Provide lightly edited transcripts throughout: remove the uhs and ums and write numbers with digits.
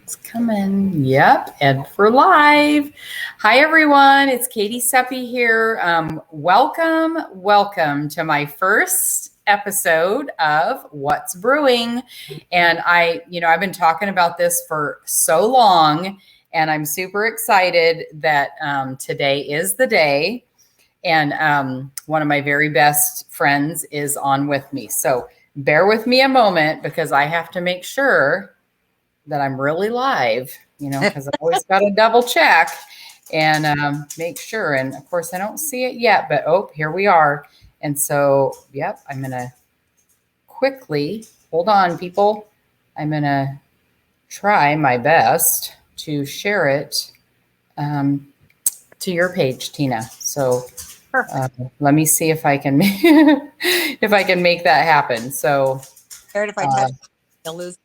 It's coming. Yep. And for live. Hi, everyone. It's Katie Seppi here. Welcome to my first episode of What's Brewing. And I've been talking about this for so long, and I'm super excited that today is the day. And one of my very best friends is on with me. So bear with me a moment because I have to make sure that I'm really live, because I've always got to double check and make sure. And of course, I don't see it yet, but here we are. And so, yep, I'm going to quickly, hold on, people. I'm going to try my best to share it to your page, Tina. So let me see if I can if I can make that happen. So if I touch, I'll lose.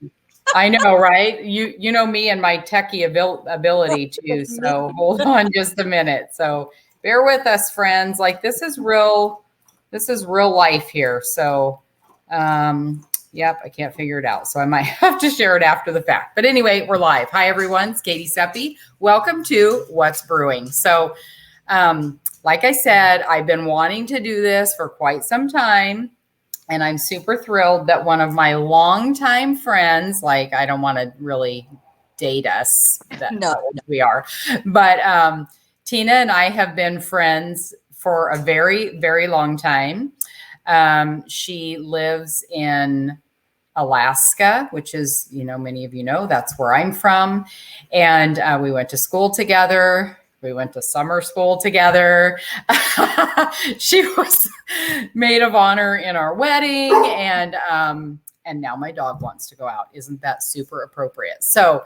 I know, right? You know me and my techie ability too. So hold on just a minute. So bear with us, friends. Like this is real life here. So yep, I can't figure it out. So I might have to share it after the fact. But anyway, we're live. Hi everyone, it's Katie Seppi. Welcome to What's Brewing. So like I said, I've been wanting to do this for quite some time. And I'm super thrilled that one of my longtime friends, like I don't want to really date us, we are, but Tina and I have been friends for a very, very long time. She lives in Alaska, which is, many of you know, that's where I'm from. And we went to school together. We went to summer school together. She was maid of honor in our wedding, and now my dog wants to go out. Isn't that super appropriate? So,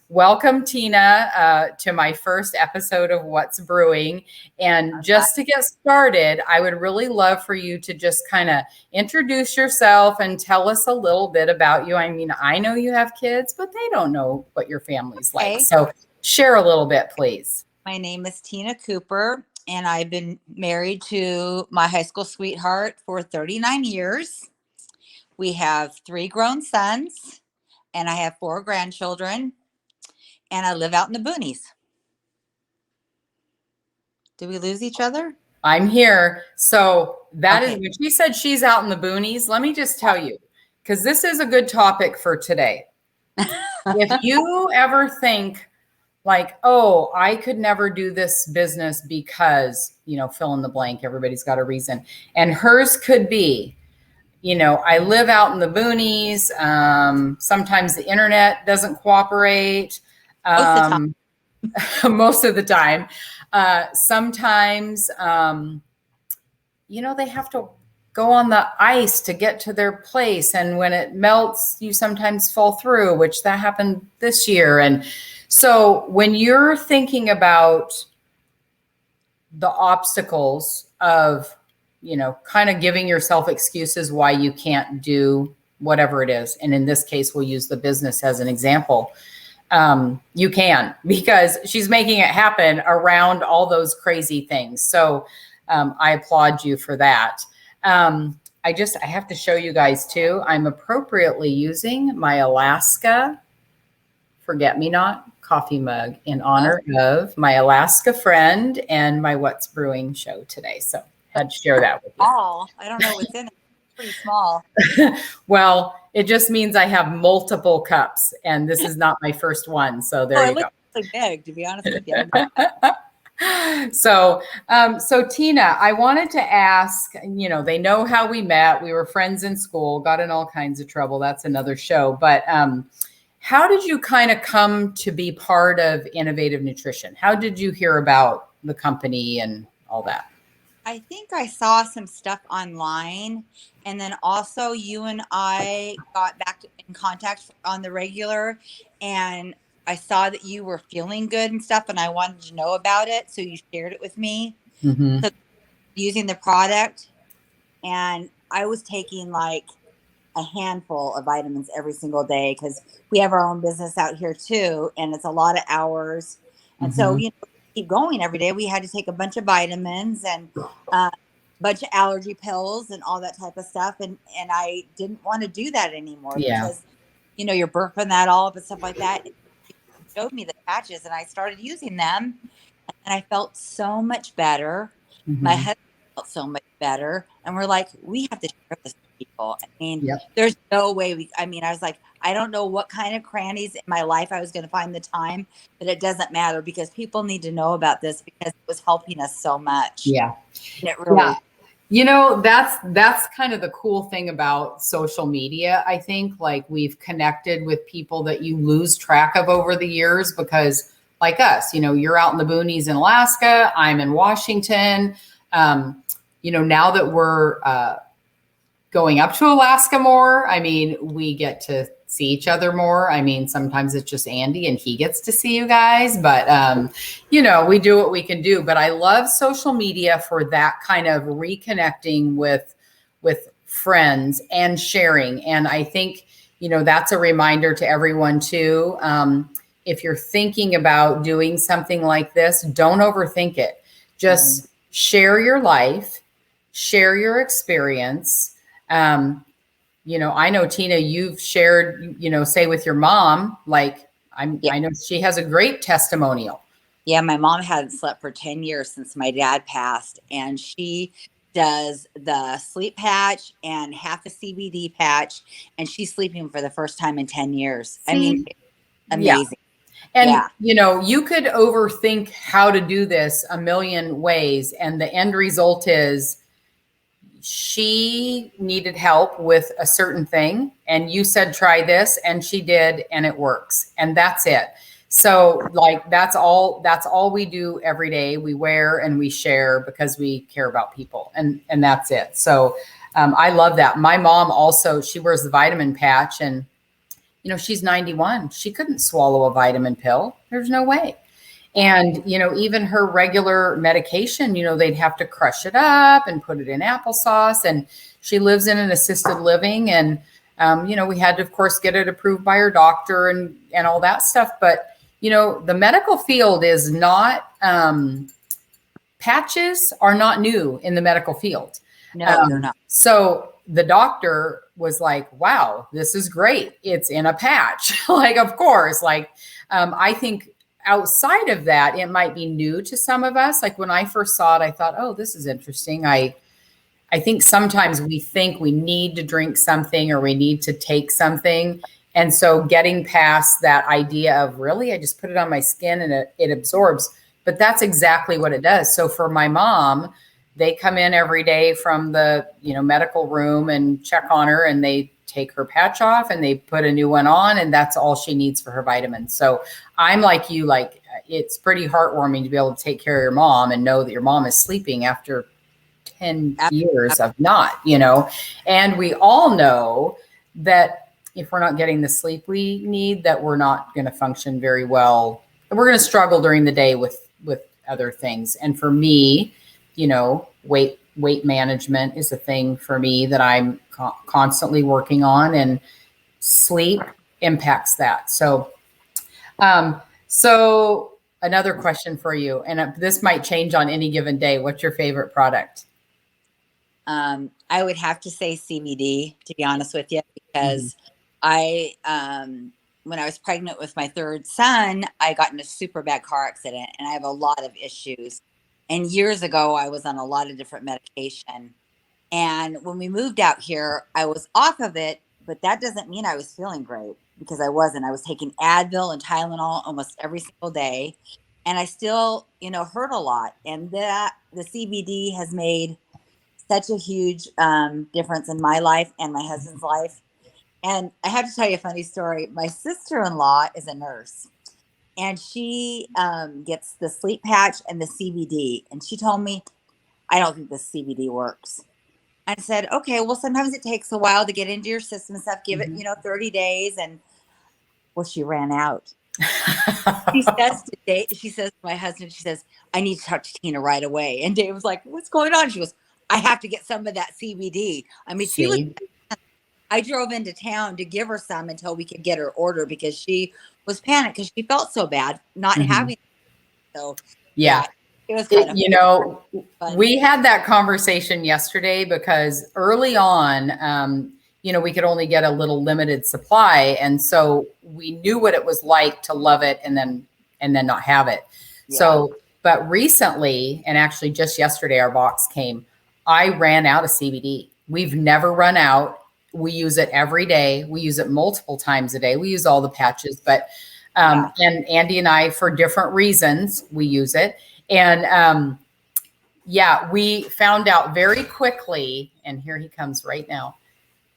welcome, Tina, to my first episode of What's Brewing. And just to get started, I would really love for you to just kind of introduce yourself and tell us a little bit about you. I mean, I know you have kids, but they don't know what your family's like. So share a little bit, please. My name is Tina Kuper, and I've been married to my high school sweetheart for 39 years. We have 3 grown sons, and I have 4 grandchildren, and I live out in the boonies. Did we lose each other? I'm here. So that is when she said she's out in the boonies. Let me just tell you, because this is a good topic for today. If you ever think, like, oh, I could never do this business because, fill in the blank, everybody's got a reason. And hers could be, I live out in the boonies. Sometimes the internet doesn't cooperate. Most of the time. Sometimes, they have to go on the ice to get to their place. And when it melts, you sometimes fall through, which that happened this year. And so when you're thinking about the obstacles of, kind of giving yourself excuses why you can't do whatever it is, and in this case, we'll use the business as an example, you can, because she's making it happen around all those crazy things. So I applaud you for that. I have to show you guys too, I'm appropriately using my Alaska Forget-Me-Not coffee mug in honor of my Alaska friend and my What's Brewing show today. So I had to share that with you. I don't know what's in it. It's pretty small. Well, it just means I have multiple cups, and this is not my first one. So there you go. It's big, to be honest with you. So Tina, I wanted to ask, they know how we met. We were friends in school, got in all kinds of trouble. That's another show. But how did you kind of come to be part of Innovative Nutrition? How did you hear about the company and all that? I think I saw some stuff online, and then also you and I got back in contact on the regular, and I saw that you were feeling good and stuff, and I wanted to know about it. So you shared it with me, using the product, and I was taking like a handful of vitamins every single day because we have our own business out here too, and it's a lot of hours. And so, keep going every day. We had to take a bunch of vitamins and a bunch of allergy pills and all that type of stuff. And I didn't want to do that anymore because you're burping that all up and stuff like that. He showed me the patches and I started using them and I felt so much better. My Mm-hmm. husband felt so much better. And we're like, we have to share this with people. I mean, Yep. there's no way I was like, I don't know what kind of crannies in my life I was going to find the time, but it doesn't matter because people need to know about this because it was helping us so much. Yeah. And it Yeah. really, That's kind of the cool thing about social media. I think like we've connected with people that you lose track of over the years because like us, you're out in the boonies in Alaska, I'm in Washington. Now that we're going up to Alaska more, I mean, we get to see each other more. I mean, sometimes it's just Andy and he gets to see you guys, but we do what we can do. But I love social media for that kind of reconnecting with friends and sharing. And I think, that's a reminder to everyone too. If you're thinking about doing something like this, don't overthink it. Just share your life, share your experience. I know Tina, you've shared, say with your mom, like yeah. I know she has a great testimonial. Yeah, my mom hadn't slept for 10 years since my dad passed, and she does the sleep patch and half a CBD patch, and she's sleeping for the first time in 10 years. I mean, See? Yeah. amazing. And, Yeah. you could overthink how to do this a million ways. And the end result is she needed help with a certain thing. And you said, try this. And she did. And it works. And that's it. So like, that's all we do every day. We wear and we share because we care about people and that's it. So I love that. My mom also, she wears the vitamin patch and, she's 91. She couldn't swallow a vitamin pill. There's no way. And, even her regular medication, they'd have to crush it up and put it in applesauce. And she lives in an assisted living. And, we had to, of course, get it approved by her doctor and all that stuff. But, the medical field is not, patches are not new in the medical field. No, they're not. So the doctor was like, wow, this is great. It's in a patch. Like, of course, like, I think outside of that, it might be new to some of us. Like when I first saw it, I thought, oh, this is interesting. I think sometimes we think we need to drink something or we need to take something. And so getting past that idea of really, I just put it on my skin and it absorbs. But that's exactly what it does. So for my mom, they come in every day from the, medical room and check on her and they take her patch off and they put a new one on and that's all she needs for her vitamins. So I'm like you, like it's pretty heartwarming to be able to take care of your mom and know that your mom is sleeping after 10 years of not, and we all know that if we're not getting the sleep we need, that we're not going to function very well. We're going to struggle during the day with other things. And for me, weight management is a thing for me that I'm constantly working on, and sleep impacts that. So, so another question for you, and this might change on any given day. What's your favorite product? I would have to say CBD, to be honest with you, because when I was pregnant with my third son, I got in a super bad car accident and I have a lot of issues. And years ago, I was on a lot of different medication. And when we moved out here, I was off of it, but that doesn't mean I was feeling great because I wasn't. I was taking Advil and Tylenol almost every single day. And I still, hurt a lot. And the CBD has made such a huge difference in my life and my husband's life. And I have to tell you a funny story. My sister-in-law is a nurse and she gets the sleep patch and the CBD. And she told me, I don't think the CBD works. I said, okay, well, sometimes it takes a while to get into your system and stuff. Give it, 30 days. And well, she ran out. She says to my husband, she says, I need to talk to Tina right away. And Dave was like, what's going on? She goes, I have to get some of that CBD. I mean, I drove into town to give her some until we could get her order because she was panicked because she felt so bad not having it. So yeah, it was kind of we had that conversation yesterday because early on, we could only get a little limited supply. And so we knew what it was like to love it and then not have it. Yeah. So, but recently, and actually just yesterday, our box came, I ran out of CBD. We've never run out. We use it every day. We use it multiple times a day. We use all the patches, but, and Andy and I, for different reasons, we use it. And, we found out very quickly, and here he comes right now.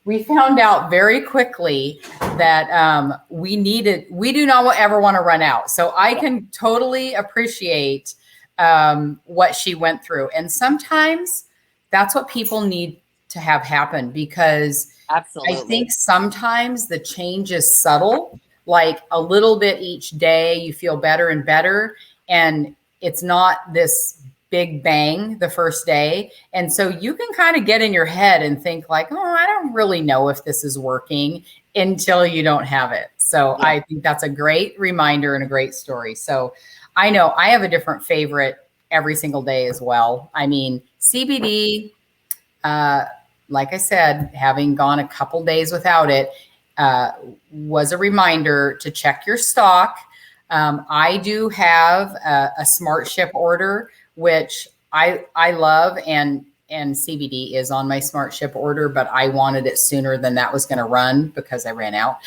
We found out very quickly that we do not ever want to run out. So I can totally appreciate what she went through. And sometimes that's what people need to have happen, because Absolutely. I think sometimes the change is subtle, like a little bit each day, you feel better and better. And it's not this big bang the first day. And so you can kind of get in your head and think like, oh, I don't really know if this is working until you don't have it. So I think that's a great reminder and a great story. So I know I have a different favorite every single day as well. I mean, CBD, like I said, having gone a couple days without it, was a reminder to check your stock. I do have a smart ship order, which I love, and CBD is on my smart ship order, but I wanted it sooner than that was going to run because I ran out.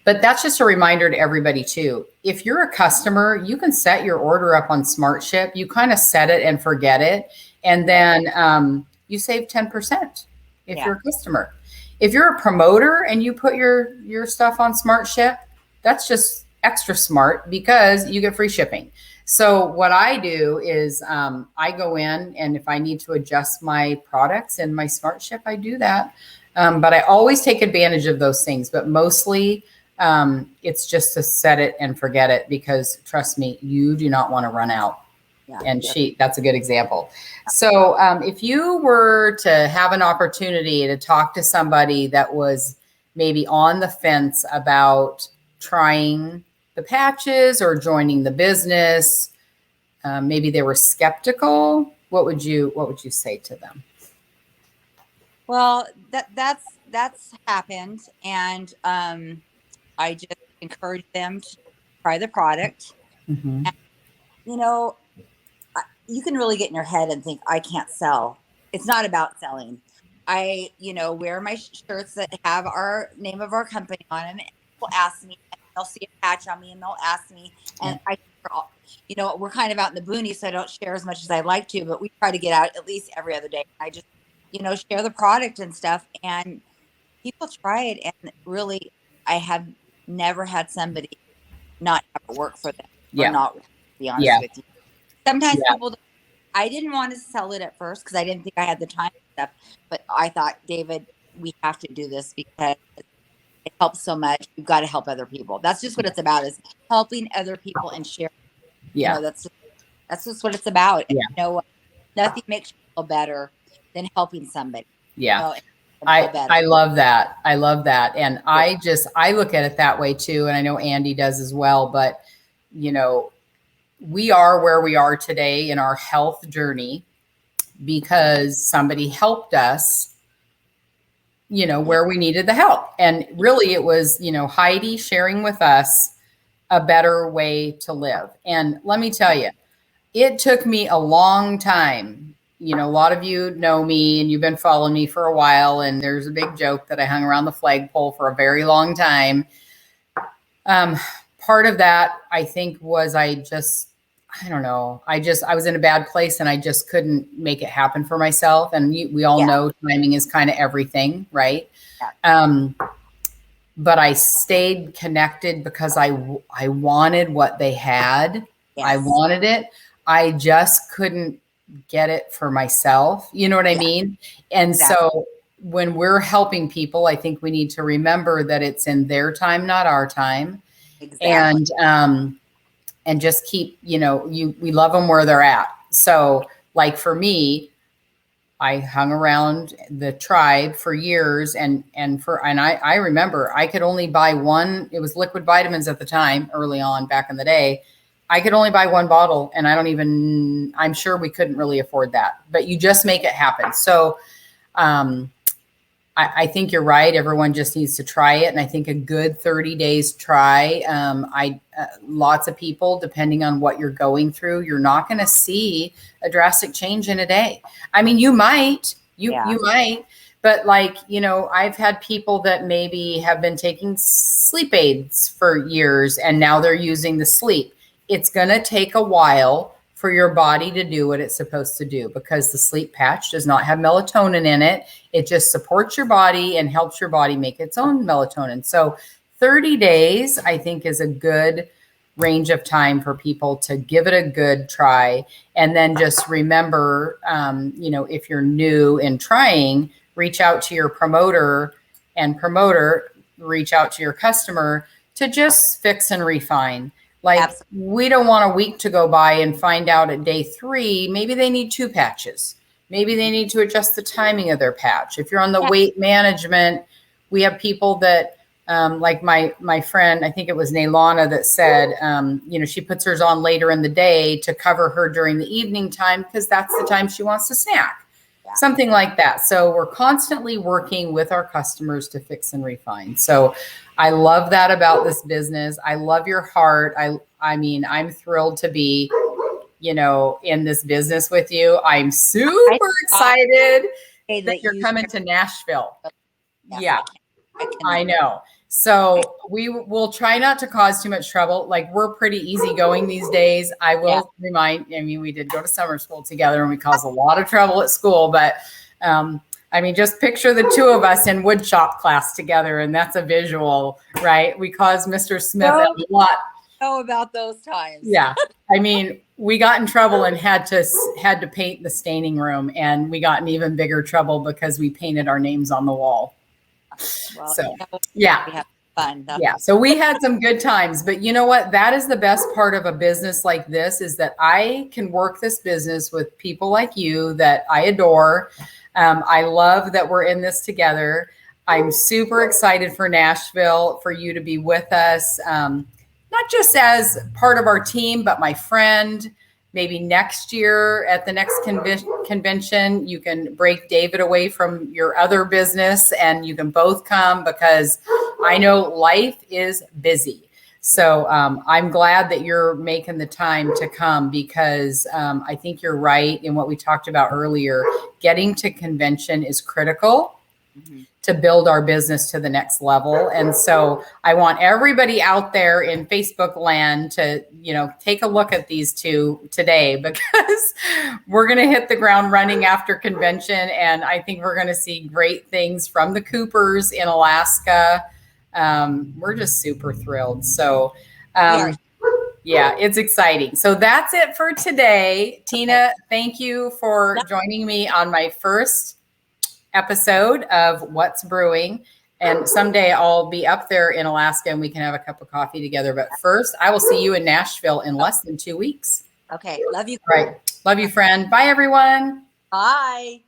But that's just a reminder to everybody too. If you're a customer, you can set your order up on smart ship. You kind of set it and forget it. And then you save 10% if you're a customer. If you're a promoter and you put your stuff on smart ship, that's just extra smart because you get free shipping. So what I do is I go in, and if I need to adjust my products in my smart ship, I do that. But I always take advantage of those things. But mostly it's just to set it and forget it, because trust me, you do not want to run out. Yeah, and that's a good example. So if you were to have an opportunity to talk to somebody that was maybe on the fence about trying the patches or joining the business, maybe they were skeptical, what would you say to them? Well, that's happened, and I just encourage them to try the product. Mm-hmm. And, you can really get in your head and think, I can't sell. It's not about selling. I, wear my shirts that have our name of our company on them. And people ask me, and they'll see a patch on me, and they'll ask me, and we're kind of out in the boonies, so I don't share as much as I'd like to, but we try to get out at least every other day. I just, share the product and stuff, and people try it. And really, I have never had somebody not have it work for them or not, to be honest with you. Sometimes people, I didn't want to sell it at first because I didn't think I had the time and stuff, but I thought, David, we have to do this because it helps so much. You've got to help other people. That's just what it's about, is helping other people and sharing. Yeah. That's just what it's about. Yeah. And, nothing makes you feel better than helping somebody. Yeah. I love that. I love that. And I look at it that way too. And I know Andy does as well, but we are where we are today in our health journey because somebody helped us, where we needed the help. And really it was, Heidi sharing with us a better way to live. And let me tell you, it took me a long time. A lot of you know me and you've been following me for a while. And there's a big joke that I hung around the flagpole for a very long time. Part of that, I think, was I was in a bad place and I just couldn't make it happen for myself. And we all know timing is kind of everything, right? Yeah. But I stayed connected because I wanted what they had. Yes. I wanted it. I just couldn't get it for myself. You know what I mean? And so when we're helping people, I think we need to remember that it's in their time, not our time. Exactly. And just keep, we love them where they're at. So like for me, I hung around the tribe for years and I remember I could only buy one. It was liquid vitamins at the time, early on back in the day. I could only buy one bottle and I'm sure we couldn't really afford that, but you just make it happen. So, I I think you're right. Everyone just needs to try it. And I think a good 30 days try, lots of people, depending on what you're going through, you're not going to see a drastic change in a day. I mean, you might, you might, but like, you know, I've had people that maybe have been taking sleep aids for years and now they're using the sleep. It's going to take a while for your body to do what it's supposed to do, because the sleep patch does not have melatonin in it. It just supports your body and helps your body make its own melatonin. So 30 days, I think, is a good range of time for people to give it a good try. And then just remember, you know, if you're new in trying, reach out to your promoter, and promoter, reach out to your customer to just fix and refine. Like, absolutely. We don't want a week to go by and find out at day 3, maybe they need 2 patches. Maybe they need to adjust the timing of their patch. If you're on the weight management, we have people that, like my friend, I think it was Nailana, that said, you know, she puts hers on later in the day to cover her during the evening time because that's the time she wants to snack. Something like that. So we're constantly working with our customers to fix and refine. So I love that about this business. I love your heart. I mean, I'm thrilled to be, you know, in this business with you. I'm super excited that you're coming to Nashville. Yeah, I know. So we will try not to cause too much trouble. Like, we're pretty easygoing these days. I will remind, I mean, we did go to summer school together and we caused a lot of trouble at school, but I mean, just picture the 2 of us in wood shop class together, and that's a visual, right? We caused Mr. Smith a lot. Know about those times. Yeah. I mean, we got in trouble and had to paint the staining room, and we got in even bigger trouble because we painted our names on the wall. Well, so, you know, yeah. We have fun. Yeah. So we had some good times, but you know what? That is the best part of a business like this, is that I can work this business with people like you that I adore. I love that we're in this together. I'm super excited for Nashville, for you to be with us. Not just as part of our team, but my friend. Maybe next year at the next convention, you can break David away from your other business and you can both come, because I know life is busy. So I'm glad that you're making the time to come, because I think you're right in what we talked about earlier. Getting to convention is critical to build our business to the next level. And so I want everybody out there in Facebook land to, you know, take a look at these 2 today, because we're going to hit the ground running after convention. And I think we're going to see great things from the Kupers in Alaska. We're just super thrilled. So, yeah, it's exciting. So that's it for today. Tina, thank you for joining me on my first episode of What's Brewing. And someday I'll be up there in Alaska and we can have a cup of coffee together. But first, I will see you in Nashville in less than 2 weeks. Okay. Love you. All right. Love you, friend. Bye, everyone. Bye.